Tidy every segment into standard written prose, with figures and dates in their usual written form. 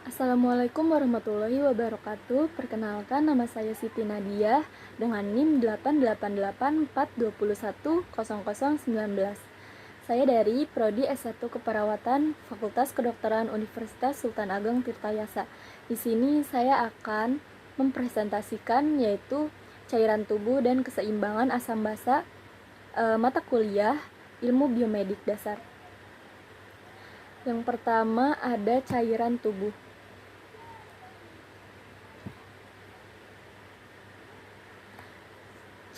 Assalamualaikum warahmatullahi wabarakatuh. Perkenalkan, nama saya Siti Nadia dengan NIM 88842210019. Saya dari Prodi S1 Keperawatan Fakultas Kedokteran Universitas Sultan Ageng Tirtayasa. Di sini saya akan mempresentasikan yaitu cairan tubuh dan keseimbangan asam basa mata kuliah Ilmu Biomedik Dasar. Yang pertama ada cairan tubuh.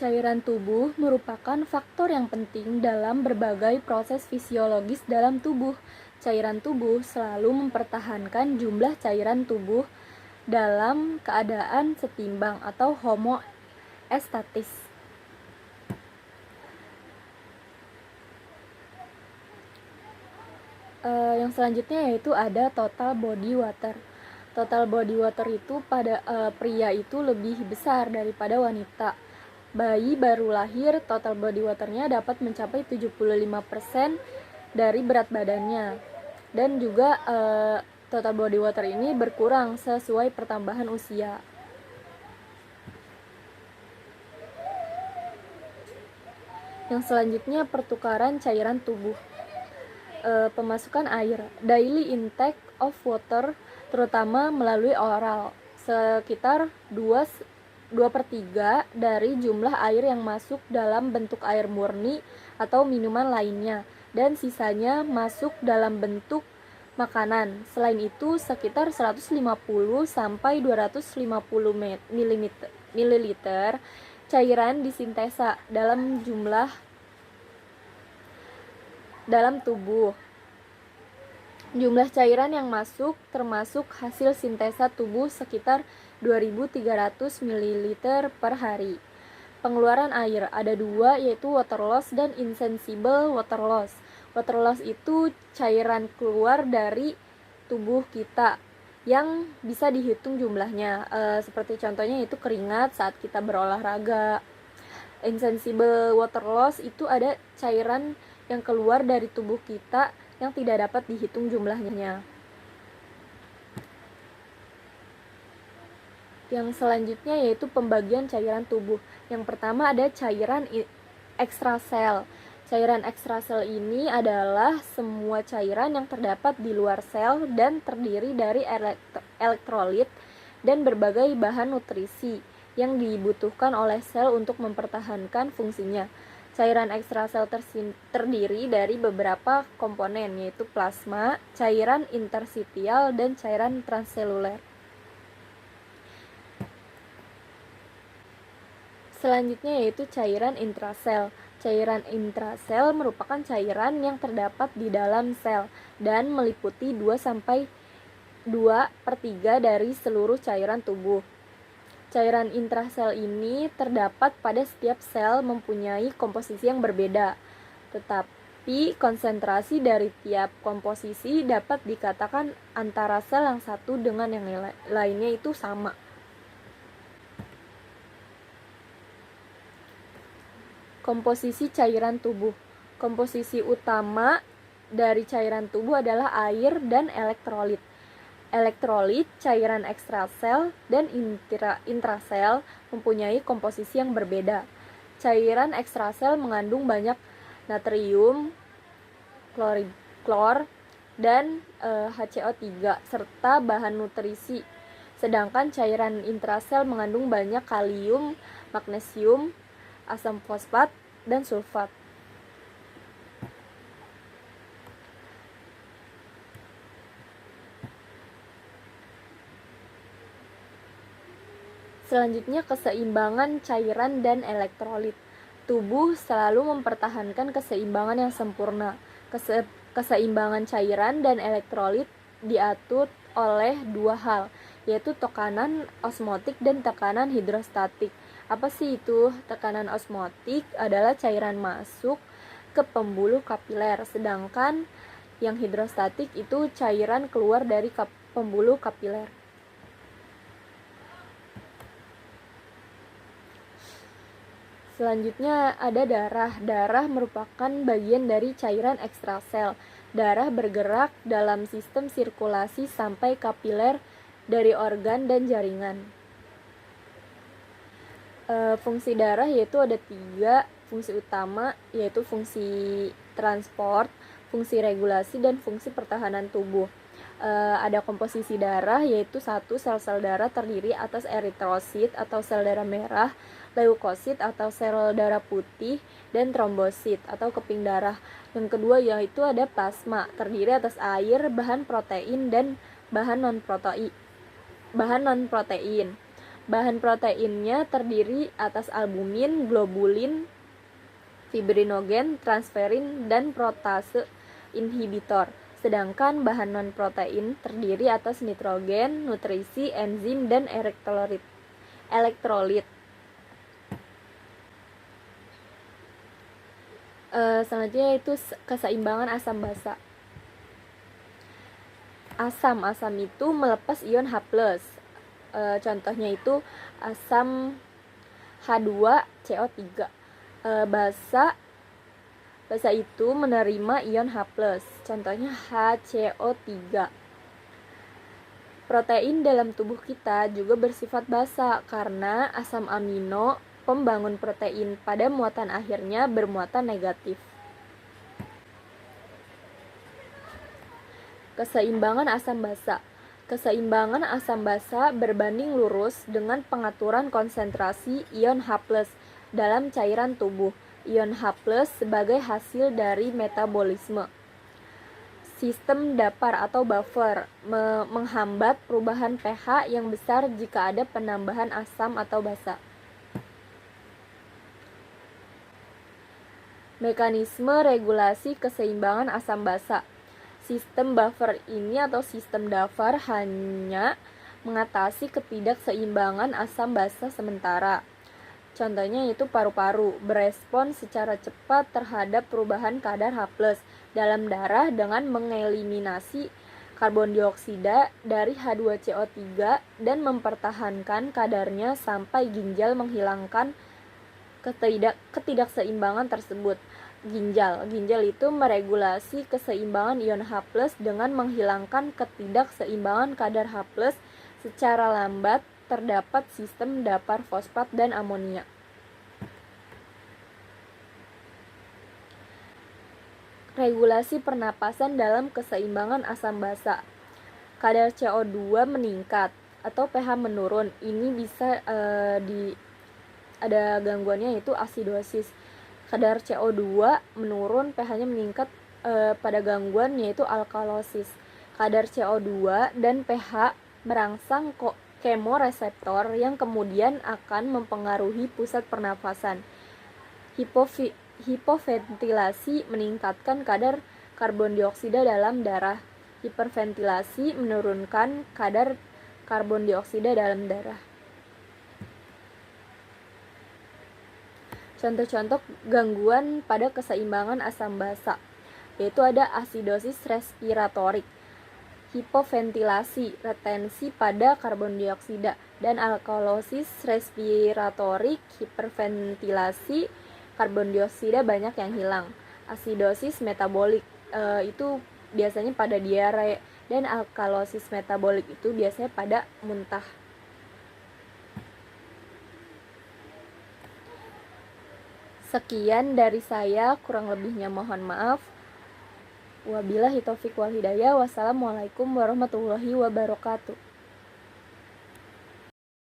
Cairan tubuh merupakan faktor yang penting dalam berbagai proses fisiologis dalam tubuh. Cairan tubuh selalu mempertahankan jumlah cairan tubuh dalam keadaan setimbang atau homoestatis. Yang selanjutnya yaitu ada total body water. Total body water itu pada pria itu lebih besar daripada wanita. Bayi baru lahir, total body waternya dapat mencapai 75% dari berat badannya. Dan juga total body water ini berkurang sesuai pertambahan usia. Yang selanjutnya pertukaran cairan tubuh. Pemasukan air, daily intake of water, terutama melalui oral, sekitar 2/3 dari jumlah air yang masuk dalam bentuk air murni atau minuman lainnya, dan sisanya masuk dalam bentuk makanan. Selain itu, sekitar 150 sampai 250 ml cairan disintesa dalam tubuh. Jumlah cairan yang masuk termasuk hasil sintesa tubuh sekitar 2.300 ml per hari. Pengeluaran air ada dua, yaitu water loss dan insensible water loss. Water loss itu cairan keluar dari tubuh kita yang bisa dihitung jumlahnya, seperti contohnya itu keringat saat kita berolahraga. Insensible water loss itu ada cairan yang keluar dari tubuh kita yang tidak dapat dihitung jumlahnya. Yang selanjutnya yaitu pembagian cairan tubuh. Yang pertama ada cairan ekstrasel. Cairan ekstrasel ini adalah semua cairan yang terdapat di luar sel dan terdiri dari elektrolit dan berbagai bahan nutrisi yang dibutuhkan oleh sel untuk mempertahankan fungsinya. Cairan ekstrasel terdiri dari beberapa komponen, yaitu plasma, cairan interstitial, dan cairan transseluler. Selanjutnya yaitu cairan intrasel. Cairan intrasel merupakan cairan yang terdapat di dalam sel dan meliputi 2/3 dari seluruh cairan tubuh. Cairan intrasel ini terdapat pada setiap sel mempunyai komposisi yang berbeda, tetapi konsentrasi dari tiap komposisi dapat dikatakan antara sel yang satu dengan yang lainnya itu sama. Komposisi cairan tubuh. Komposisi utama dari cairan tubuh adalah air dan elektrolit. Elektrolit, cairan ekstrasel, dan intrasel mempunyai komposisi yang berbeda. Cairan ekstrasel mengandung banyak natrium, klor, dan HCO3 serta bahan nutrisi. Sedangkan cairan intrasel mengandung banyak kalium, magnesium, asam fosfat, dan sulfat. Selanjutnya keseimbangan cairan dan elektrolit. Tubuh selalu mempertahankan keseimbangan yang sempurna. Keseimbangan cairan dan elektrolit diatur oleh dua hal, yaitu tekanan osmotik dan tekanan hidrostatik. Apa sih itu? Tekanan osmotik adalah cairan masuk ke pembuluh kapiler, sedangkan yang hidrostatik itu cairan keluar dari pembuluh kapiler. Selanjutnya ada darah. Darah merupakan bagian dari cairan ekstrasel. Darah bergerak dalam sistem sirkulasi sampai kapiler dari organ dan jaringan. Fungsi darah yaitu ada 3 fungsi utama, yaitu fungsi transport, fungsi regulasi, dan fungsi pertahanan tubuh. Ada komposisi darah, yaitu 1. Sel-sel darah terdiri atas eritrosit atau sel darah merah, leukosit atau sel darah putih, dan trombosit atau keping darah. Yang kedua yaitu ada plasma, terdiri atas air, bahan protein, dan bahan non-protein. Bahan proteinnya terdiri atas albumin, globulin, fibrinogen, transferin, dan protase inhibitor. Sedangkan bahan non-protein terdiri atas nitrogen, nutrisi, enzim, dan elektrolit. Selanjutnya itu keseimbangan asam basa. Asam itu melepas ion H+. Contohnya itu asam H2CO3. Basa itu menerima ion H+, contohnya HCO3. Protein dalam tubuh kita juga bersifat basa karena asam amino pembangun protein pada muatan akhirnya bermuatan negatif. Keseimbangan asam basa. Keseimbangan asam basa berbanding lurus dengan pengaturan konsentrasi ion H+ dalam cairan tubuh. Ion H+ sebagai hasil dari metabolisme. Sistem dapar atau buffer menghambat perubahan pH yang besar jika ada penambahan asam atau basa. Mekanisme regulasi keseimbangan asam basa. Sistem buffer ini atau sistem dapar hanya mengatasi ketidakseimbangan asam basa sementara. Contohnya itu paru-paru berespon secara cepat terhadap perubahan kadar H+ dalam darah dengan mengeliminasi karbon dioksida dari H2CO3 dan mempertahankan kadarnya sampai ginjal menghilangkan ketidakseimbangan tersebut. Ginjal itu meregulasi keseimbangan ion H+ dengan menghilangkan ketidakseimbangan kadar H+ secara lambat. Terdapat sistem dapar fosfat dan amonia. Regulasi pernapasan dalam keseimbangan asam basa. Kadar CO2 meningkat atau pH menurun. Ini bisa ada gangguannya yaitu asidosis. Kadar CO2 menurun, pH-nya meningkat pada gangguan yaitu alkalosis. Kadar CO2 dan pH merangsang kemoreseptor yang kemudian akan mempengaruhi pusat pernafasan. Hipoventilasi meningkatkan kadar karbon dioksida dalam darah. Hiperventilasi menurunkan kadar karbon dioksida dalam darah. Contoh-contoh gangguan pada keseimbangan asam basa yaitu ada asidosis respiratorik, hipoventilasi, retensi pada karbon dioksida, dan alkalosis respiratorik, hiperventilasi, karbon dioksida banyak yang hilang. Asidosis metabolik itu biasanya pada diare, dan alkalosis metabolik itu biasanya pada muntah. Sekian dari saya, kurang lebihnya mohon maaf. Wabillahi taufiq wal hidayah. Wassalamualaikum warahmatullahi wabarakatuh.